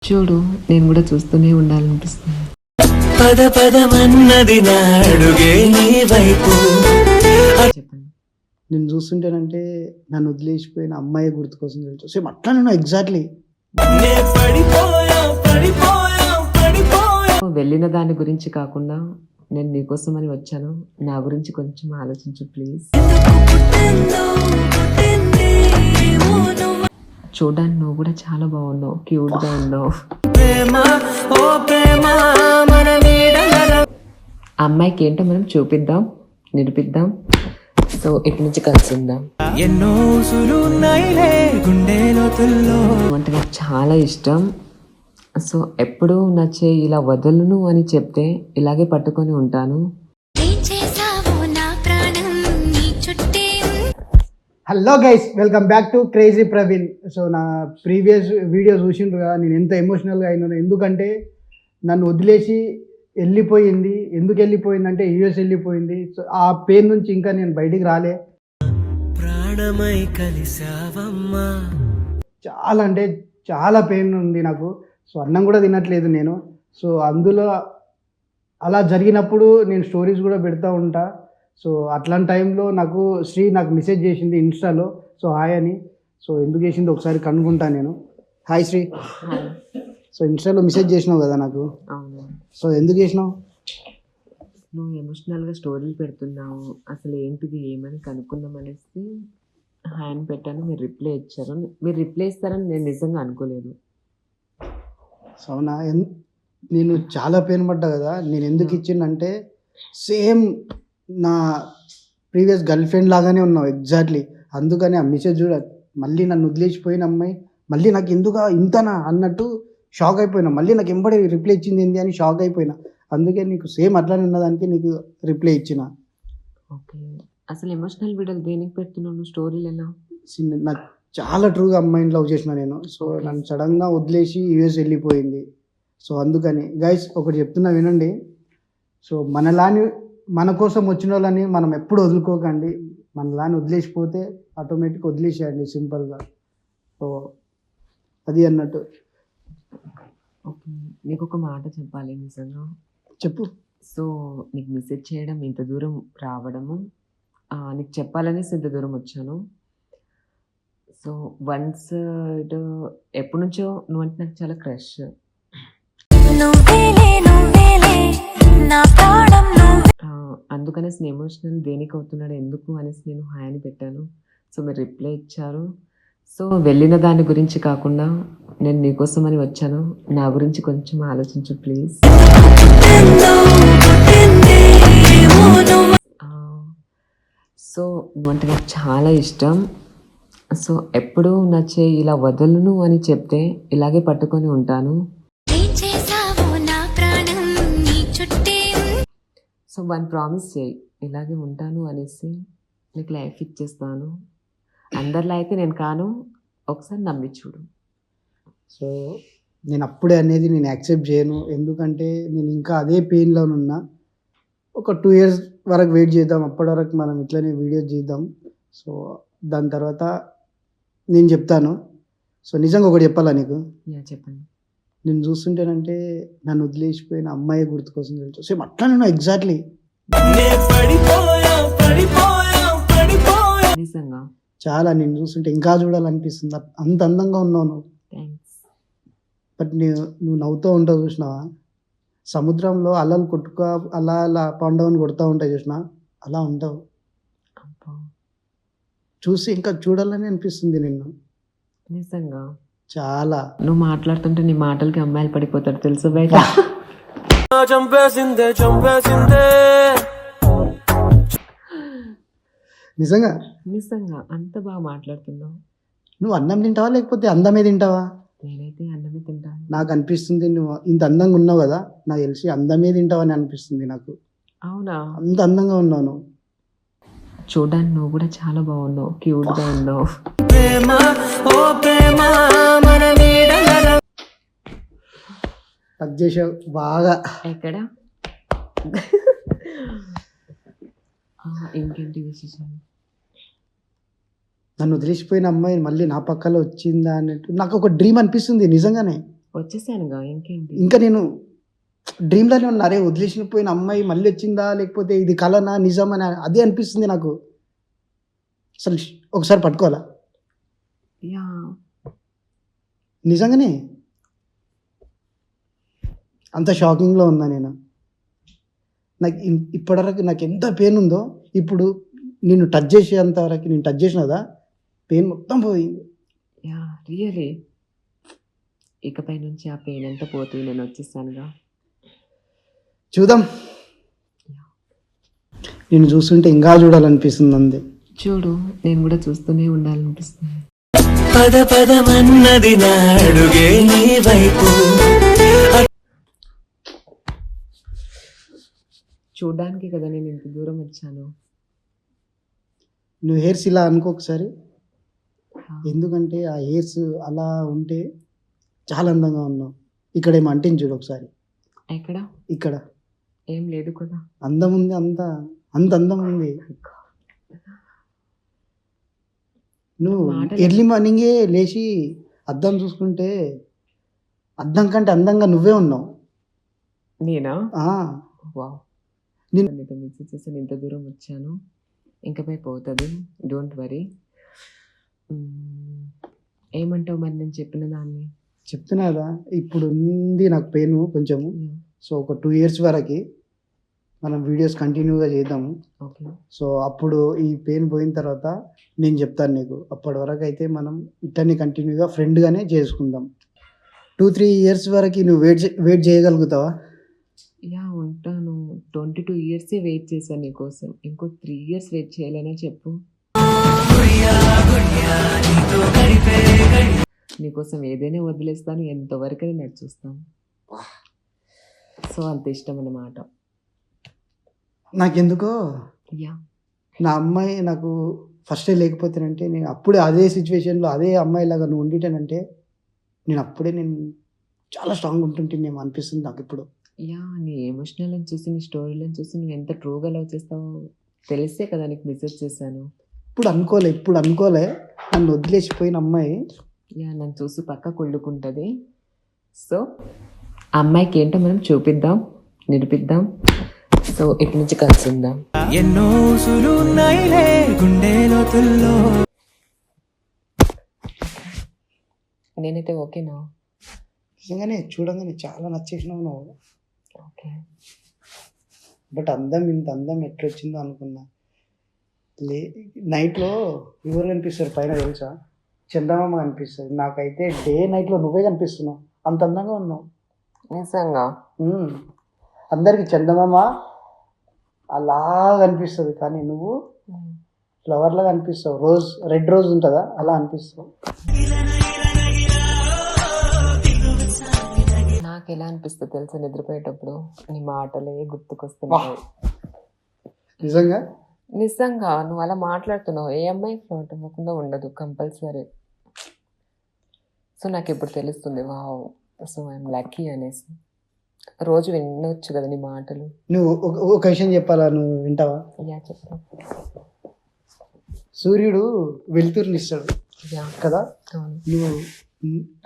చూడు, నేను కూడా చూస్తూనే ఉండాలనిపిస్తుంది. పద పదమన్నది నాడుగే నీ వైపు. చెప్పండి. నేను చూస్తుంటేనంటే నన్ను వదిలేసిపోయిన అమ్మాయి గుర్తుకోసం తెలుసు. సేమ్ అట్లానే ఎగ్జాక్ట్లీ. నే పడిపోయా పడిపోయా పడిపోయా. వెళ్ళిన దాని గురించి కాకుండా నేను నీకోసం అని వచ్చాను. నా గురించి కొంచెం ఆలోచించు ప్లీజ్. చూడడానికి నువ్వు కూడా చాలా బాగున్నావు, క్యూట్గా ఉన్నావు. ప్రేమ ఓ ప్రేమ మన నీడల. ఆ అమ్మాయికి ఏంటో మనం చూపిద్దాం, నిరూపిద్దాం. సో ఇటు నుంచి కలిసి ఉందాం. ఎన్నో ఊసులు ఉన్నాయిలే గుండె లోతుల్లో. అంటే నాకు చాలా ఇష్టం. సో ఎప్పుడు నా చేయి ఇలా వదలను అని చెప్తే ఇలాగే పట్టుకొని ఉంటాను. Hello guys, welcome back to crazy Praveen. So నా ప్రీవియస్ వీడియో చూసిండ్రు కదా, నేను ఎంత ఎమోషనల్గా అయినాను. ఎందుకంటే నన్ను వదిలేసి వెళ్ళిపోయింది. ఎందుకు వెళ్ళిపోయిందంటే యూఎస్ వెళ్ళిపోయింది. సో ఆ పెయిన్ నుంచి ఇంకా నేను బయటికి రాలే. ప్రాణమై కలిసావమ్మా. చాలా అంటే చాలా పెయిన్ ఉంది నాకు. సో అన్నం కూడా తినట్లేదు నేను. సో అందులో అలా జరిగినప్పుడు నేను స్టోరీస్ కూడా పెడతా ఉంటా. సో అట్లాంటి టైంలో నాకు శ్రీ నాకు మెసేజ్ చేసింది ఇన్స్టాలో. సో హాయ్ అని. సో ఎందుకు చేసింది ఒకసారి కనుక్కుంటాను నేను. హాయ్ శ్రీ. సో ఇన్స్టాలో మెసేజ్ చేసినావు కదా నాకు. అవును, సో ఎందుకు చేసినావు? నువ్వు ఎమోషనల్గా స్టోరీలు పెడుతున్నావు, అసలు ఏంటిది ఏమని కనుక్కుందాం అనేసి హ్యాండ్ పెట్టాను. మీరు రిప్లై ఇచ్చారు. మీరు రిప్లై ఇస్తారని నేను నిజంగా అనుకోలేదు. సో అవునా, నేను చాలా పెయిన్ పడ్డా కదా. నేను ఎందుకు ఇచ్చిందంటే సేమ్ నా ప్రీవియస్ గర్ల్ ఫ్రెండ్ లాగానే ఉన్నావు ఎగ్జాక్ట్లీ. అందుకని ఆ మెసేజ్ చూడ మళ్ళీ నన్ను వదిలేసిపోయిన అమ్మాయి మళ్ళీ నాకు ఎందుకు ఇంతనా అన్నట్టు షాక్ అయిపోయినా. మళ్ళీ నాకు ఎంబడి రిప్లై ఇచ్చింది ఏంటి అని షాక్ అయిపోయినా. అందుకే నీకు సేమ్ అట్లానే ఉన్నదానికి నీకు రిప్లై ఇచ్చిన. ఓకే, అసలు ఎమోషనల్ వీడియోలు దేనికి పెడుతున్నావు స్టోరీలు ఎలా? నాకు చాలా ట్రూగా అమ్మాయిని లవ్ చేసిన నేను. సో నన్ను సడన్గా వదిలేసి యూఎస్ వెళ్ళిపోయింది. సో అందుకని గైస్ ఒకటి చెప్తున్నా వినండి. సో మనలాని మన కోసం వచ్చిన వాళ్ళని మనం ఎప్పుడు వదులుకోకండి. మనలాని వదిలేసిపోతే ఆటోమేటిక్ వదిలేసేయండి సింపుల్గా. సో అది అన్నట్టు. ఓకే, నీకు ఒక మాట చెప్పాలి నిజంగా. చెప్పు. సో నీకు మెసేజ్ చేయడం, ఇంత దూరం రావడము, నీకు చెప్పాలనేసి ఇంత దూరం వచ్చాను. సో వన్స్ ఇటు ఎప్పటి నుంచో నువ్వంటే నాకు చాలా క్రష్. అందుకనేసి ఎమోషనల్ దేనికి అవుతున్నాడు ఎందుకు అనేసి నేను హాయ్ అని పెట్టాను. సో మీరు రిప్లై ఇచ్చారు. సో వెళ్ళిన దాని గురించి కాకుండా నేను నీకోసం అని వచ్చాను. నా గురించి కొంచెం ఆలోచించు ప్లీజ్. సో అంటే నాకు చాలా ఇష్టం. సో ఎప్పుడు నా చేయి ఇలా వదలను అని చెప్తే ఇలాగే పట్టుకొని ఉంటాను. సో వన్ ప్రామిస్ చేయి, ఇలాగే ఉంటాను అనేసి నీకు లైఫ్ ఇచ్చేస్తాను. అందరిలో అయితే నేను కాను, ఒకసారి నమ్మి చూడు. సో నేను అప్పుడే అనేది నేను యాక్సెప్ట్ చేయను. ఎందుకంటే నేను ఇంకా అదే పెయిన్లో ఉన్నా. ఒక 2 years వరకు వెయిట్ చేద్దాం. అప్పటి వరకు మనం ఇట్లనే వీడియోస్ చేద్దాం. సో దాని తర్వాత నేను చెప్తాను. సో నిజంగా ఒకటి చెప్పాలా నీకు? చెప్పండి. నేను చూస్తుంటేనంటే నన్ను వదిలేసిపోయిన అమ్మాయి గుర్తుకోసం తెలుసు. సేమ్ అట్లానే ఎగ్జాక్ట్లీ. నే పడిపోయా పడిపోయా పడిపోయా. నిజంగా చాలా నేను చూస్తుంటే ఇంకా చూడాలనిపిస్తుంది. అంత అందంగా ఉన్నావు నువ్వు. థ్యాంక్స్. బట్ నువ్వు నవ్వుతూ ఉంటావు చూసినావా? సముద్రంలో అలలు కొట్టుక అలా అలా పండవని కొడుతూ ఉంటాయి చూసినా, అలా ఉంటావు. చూసి ఇంకా చూడాలని అనిపిస్తుంది నిన్ను. నిజంగా చాలా. నువ్వు మాట్లాడుతుంటే నీ మాటలకి అమ్మాయిలు పడిపోతారు తెలుసు బయట. చంపేసిందే చంపేసిందే. నిజంగా నిజంగా అంత బాగా మాట్లాడుతున్నావు. నువ్వు అన్నం తింటావా లేకపోతే అందమే తింటావా? నేనైతే అన్నమే తింటాను. నాకు అనిపిస్తుంది నువ్వు ఇంత అందంగా ఉన్నావు కదా, నాకు తెలిసి అందమే తింటావని అనిపిస్తుంది నాకు. అవునా? అంత అందంగా ఉన్నావు నువ్వు. చూడడానికి నువ్వు కూడా చాలా బాగున్నావు, క్యూట్గా ఉన్నావు. ప్రేమ ఓ ప్రేమ మన నీడల. టచ్ చేసావు బాగా. ఎక్కడ? ఇంకేంటి విశేషాలు? నన్ను వదిలేసిపోయిన అమ్మాయి మళ్ళీ నా పక్కలో వచ్చిందా అన్నట్టు నాకు ఒక డ్రీమ్ అనిపిస్తుంది నిజంగానే. వచ్చేసానుగా ఇంకేంటి. ఇంకా నేను డ్రీమ్లోనే ఉన్నా, అరే వదిలేసిన పోయిన అమ్మాయి మళ్ళీ వచ్చిందా లేకపోతే ఇది కలనా నిజమని అదే అనిపిస్తుంది నాకు. అసలు ఒకసారి పట్టుకోవాలా యా నిజంగానే అంత షాకింగ్లో ఉన్నా నేను. నాకు ఇప్పటివరకు నాకు ఎంత పెయిన్ ఉందో ఇప్పుడు నేను టచ్ చేసేంత వరకు నేను టచ్ చేసిన కదా పెయిన్ మొత్తం పోయింది. యా రియలీ ఇకపై నుంచి ఆ పెయిన్ అంతా పోతుంది. నేను వచ్చేసానుగా. చూద్దాం, నేను చూస్తుంటే ఇంకా చూడాలనిపిస్తుంది అంతే. చూడు నేను కూడా చూస్తూనే ఉండాలనిపిస్తుంది. పద పదమన్నది నాడుగే నీ వైపు. చూడ్డానికి కదా నేను ఇంత దూరం వచ్చాను. నువ్వు హెయిర్స్ ఇలా అనుకో ఒకసారి, ఎందుకంటే ఆ హెయిర్స్ అలా ఉంటే చాలా అందంగా ఉన్నావు. ఇక్కడ ఏమో అంటింది చూడు ఒకసారి, ఎక్కడ ఇక్కడ ఏం లేదు కదా. అందం ఉంది, అంత అందం ఉంది. నువ్వు ఎర్లీ మార్నింగే లేచి అద్దం చూసుకుంటే అద్దం కంటే అందంగా నువ్వే ఉన్నావు. నేనా? ఆ, వావ్. నేను నీతో మెసేజ్ చేసాను, ఇంత దూరం వచ్చాను, ఇంకపై పోతుంది, డోంట్ వరీ. ఏమంటావు మరి నేను చెప్పిన దాన్ని? చెప్తున్నా కదా, ఇప్పుడు ఉంది నాకు పెయిన్ కొంచెము. సో ఒక 2 years వరకు మనం వీడియోస్ కంటిన్యూగా చేద్దాము. ఓకే. సో అప్పుడు ఈ పెయిన్ పోయిన తర్వాత నేను చెప్తాను నీకు. అప్పటి వరకు అయితే మనం ఇట్టని కంటిన్యూగా ఫ్రెండ్గానే చేసుకుందాం. 2-3 years వరకు నువ్వు వెయిట్ చేయగలుగుతావా? యా ఉంటాను. 22 years వెయిట్ చేశాను నీకోసం. ఇంకో 3 years వెయిట్ చేయలేనా చెప్పు? నీకోసం ఏదైనా వదిలేస్తాను, ఎంతవరకైనా నడిచొస్తాను. సో అంత ఇష్టం అన్నమాట. నాకెందుకో యా నా అమ్మాయి నాకు ఫస్టే లేకపోతేనంటే నేను అప్పుడే అదే సిచ్యువేషన్లో అదే అమ్మాయిలాగా నువ్వు ఉండిటేనంటే నేను చాలా స్ట్రాంగ్ ఉంటుంటేనేమో అనిపిస్తుంది నాకు ఇప్పుడు. యా నీ ఎమోషనల్ని చూసి, నీ స్టోరీలను చూసి నువ్వు ఎంత ట్రూగా లవ్ చేస్తావో తెలిసే కదా నీకు మెసేజ్ చేశాను. ఇప్పుడు అనుకోలే నన్ను వదిలేసిపోయిన అమ్మాయి యా నన్ను చూసి పక్క కుళ్ళుకుంటుంది. సో ఆ అమ్మాయికి ఏంటో మనం చూపిద్దాం, నిరూపిద్దాం. సో ఇటు నుంచి కలిసి ఉందాం. ఎన్నో ఊసులు ఉన్నాయిలే గుండె లోతుల్లో. నేనైతే ఓకేనా? నిజంగానే చూడంగానే చాలా నచ్చేసినావు నువ్వు. ఓకే. బట్ ఇంత అందం ఎట్లొచ్చిందో అనుకున్నా. నైట్లో ఎవరు కనిపిస్తారు పైన తెలుసా? చందమామ కనిపిస్తుంది. నాకైతే డే నైట్లో నువ్వే కనిపిస్తున్నావు, అంత అందంగా ఉన్నావు. నిజంగా అందరికి చందమామ అలా కనిపిస్తుంది, కానీ నువ్వు ఫ్లవర్లా కనిపిస్తావు. రెడ్ రోజ్ ఉంటుందా, అలా అనిపిస్తావు. నాకు ఎలా అనిపిస్తుంది తెలుసా? నిద్రపోయేటప్పుడు నీ మాటలే గుర్తుకొస్తున్నాయి. నిజంగా నువ్వు అలా మాట్లాడుతున్నావు. ఏ అమ్మాయి ఫ్లాట్ అవ్వకుండా ఉండదు కంపల్సరీ. సో నాకు ఇప్పుడు తెలుస్తుంది, వావ్, సో ఐఎమ్ లక్కీ అనేసి. రోజు వినొచ్చు కదా నీ మాటలు. నువ్వు ఒక విషయం చెప్పాలా, నువ్వు వింటావా? యా చెప్పు. సూర్యుడు వెలుతురునిస్తాడు కదా, నువ్వు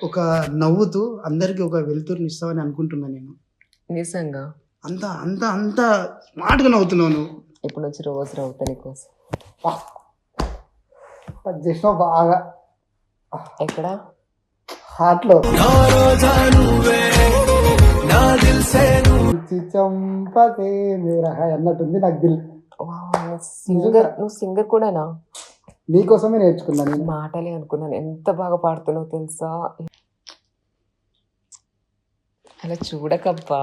ఒక నవ్వుతూ అందరికి ఒక వెలుతురుని ఇస్తావని అనుకుంటున్నా నేను. నిజంగా అంత స్మార్ట్గా నవ్వుతున్నావు నువ్వు. ఇప్పుడు నుంచి రోజు నవ్వుతా నీకోసం. చేసినావు బాగా. ఎక్కడ? హార్ట్లో. చంపకే మేరా అన్నట్టుంది నాకు దిల్. నువ్వు సింగర్ కూడానా? నీకోసమే నేర్చుకున్నాను నేను. మాటలే అనుకున్నాను. ఎంత బాగా పాడుతున్నావు తెలుసా? అలా చూడకబ్బా.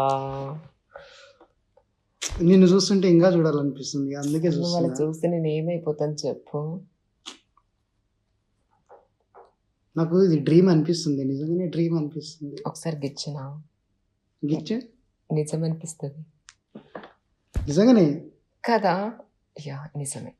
నిన్ను చూస్తుంటే ఇంకా చూడాలనిపిస్తుంది, అందుకే వాళ్ళు చూస్తే నేను ఏమైపోతాను చెప్పు. నాకు ఇది డ్రీమ్ అనిపిస్తుంది, నిజంగానే డ్రీమ్ అనిపిస్తుంది. ఒకసారి గిచ్చు నిజం అనిపిస్తుంది. నిజంగానే కదా? యా నిజమే.